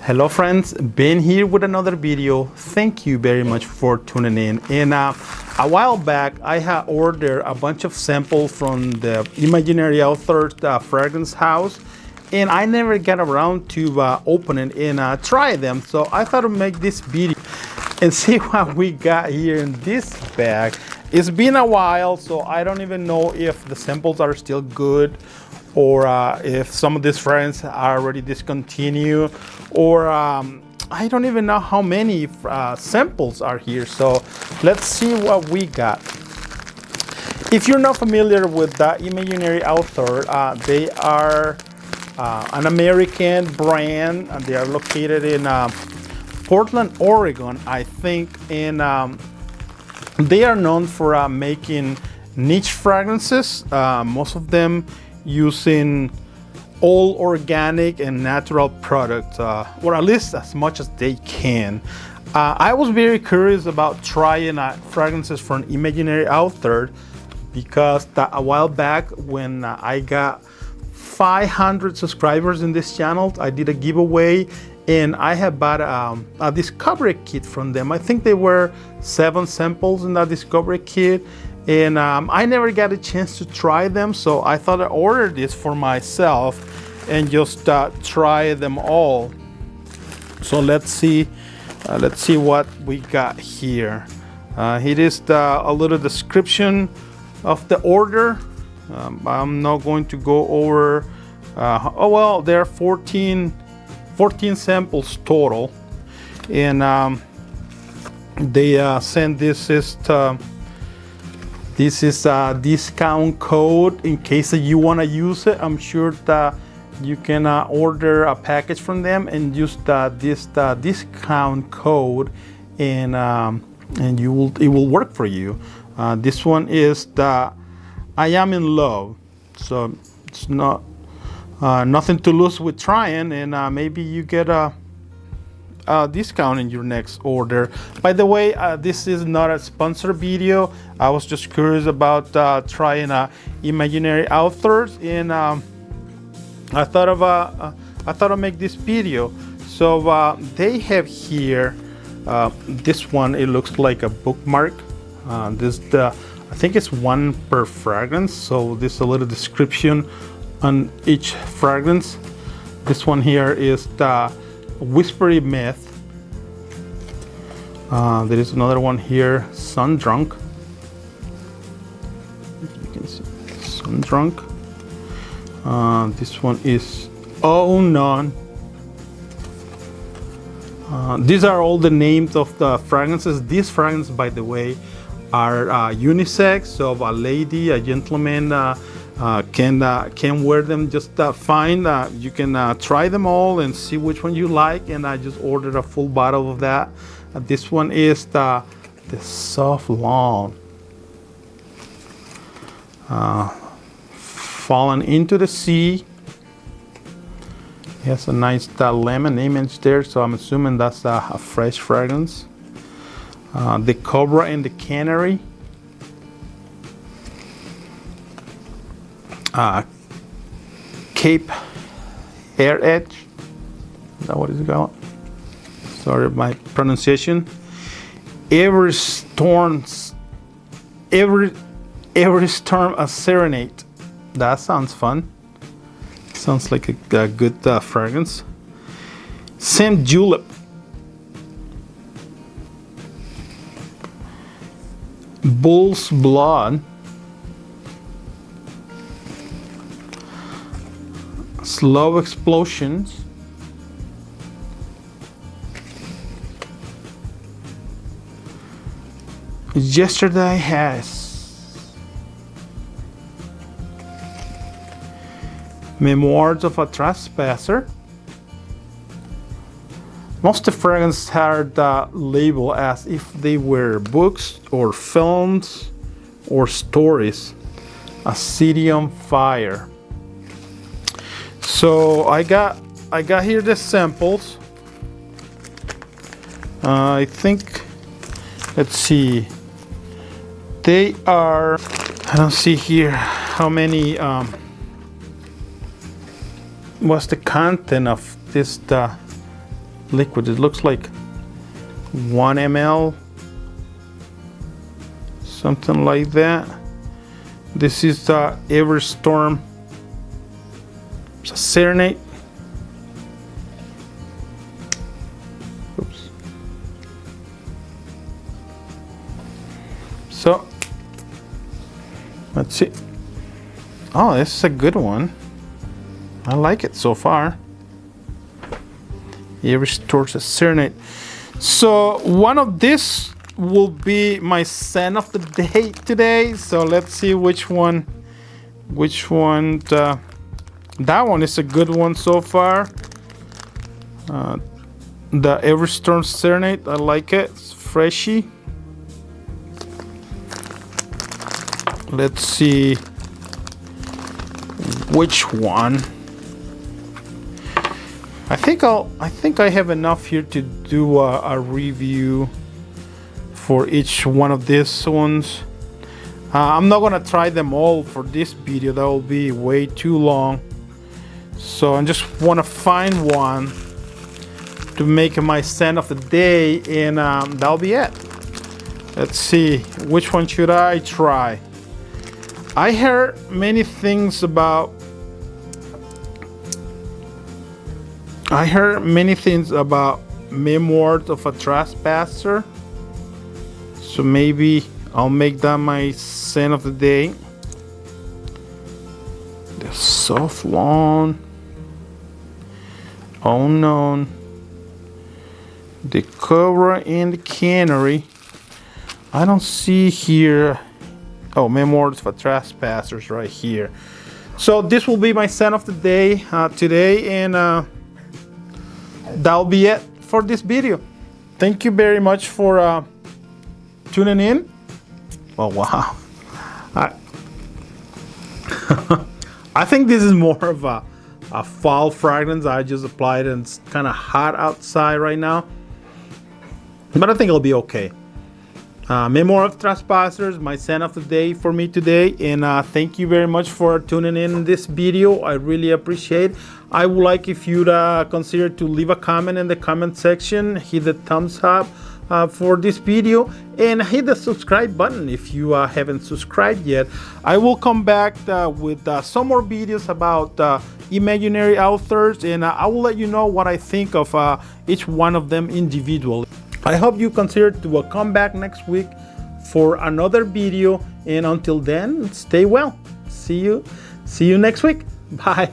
Hello friends, Ben here with another video. Thank you very much for tuning in. And a while back I had ordered a bunch of samples from the Imaginary Authors fragrance house, and I never got around to open it and try them. So I thought I'd make this video and see what we got here in this bag. It's been a while, so I don't even know if the samples are still good, or if some of these friends are already discontinued, or I don't even know how many samples are here. So let's see what we got. If you're not familiar with the Imaginary Author, they are an American brand, and they are located in Portland, Oregon, I think. And they are known for making niche fragrances, most of them using all organic and natural products, or at least as much as they can. I was very curious about trying fragrances from Imaginary Author because a while back when I got 500 subscribers in this channel, I did a giveaway and I had bought a discovery kit from them. I think there were 7 samples in that discovery kit, and I never got a chance to try them, so I thought I ordered this for myself and just try them all. So let's see what we got here. Here is a little description of the order. I'm not going to go over. Oh well, there are 14 samples total, and they sent this is a discount code in case that you want to use it. I'm sure that you can order a package from them and use this discount code, and it will work for you. This one is the I Am in Love, so it's not nothing to lose with trying, and maybe you get a discount in your next order. By the way, this is not a sponsored video. I was just curious about trying Imaginary Authors, and I thought I'd make this video. So they have here this one. It looks like a bookmark. I think it's 1 per fragrance. So there's a little description on each fragrance. This one here is the Whispery Myth. There is another one here, Sun Drunk. You can see Sun Drunk. This one is Oh None. These are all the names of the fragrances. These fragrances, by the way, are unisex, so a lady, a gentleman can wear them just fine. You can try them all and see which one you like, and I just ordered a full bottle of that. This one is the Soft Lawn, Fallen into the Sea. It has a nice lemon image there, so I'm assuming that's a fresh fragrance. The Cobra and the Canary. Cape Hair Edge. Is that what it's called? Sorry my pronunciation. Every storm a serenade. That sounds fun. Sounds like a good fragrance. Sam Julep. Bull's Blood. Slow Explosions. Yesterday Has. Memoirs of a Trespasser. Most of the fragrances had the label as if they were books or films or stories. A City on Fire. So I got here the samples. I think, let's see, they are, I don't see here how many what's the content of this liquid. It looks like 1 ml, something like that. This is the Everstorm Serenade. Oops. So let's see. Oh, this is a good one. I like it so far. Everstorm Serenade. So one of this will be my scent of the day today. So let's see which one. That one is a good one so far. The Everstorm Serenade, I like it. It's freshy. Let's see which one. I think I have enough here to do a review for each one of these ones. I'm not gonna try them all for this video. That will be way too long. So I just want to find one to make my scent of the day, and that'll be it. Let's see, which one should I try? I heard many things about Memoirs of a Trespasser. So maybe I'll make that my scent of the day. The Soft Lawn, Unknown, the Cobra and the Canary. I don't see here. Oh, Memoirs of a Trespassers right here. So this will be my scent of the day today, and that'll be it for this video. Thank you very much for tuning in. Oh wow. I think this is more of a fall fragrance. I just applied it and it's kind of hot outside right now, but I think it'll be okay. Memoir of Trespassers, my scent of the day for me today, and thank you very much for tuning in this video. I really appreciate it. I would like if you'd consider to leave a comment in the comment section, hit the thumbs up for this video, and hit the subscribe button if you haven't subscribed yet. I will come back with some more videos about imaginary authors, and I will let you know what I think of each one of them individually. I hope you consider to come back next week for another video, and until then, stay well. See you next week. Bye.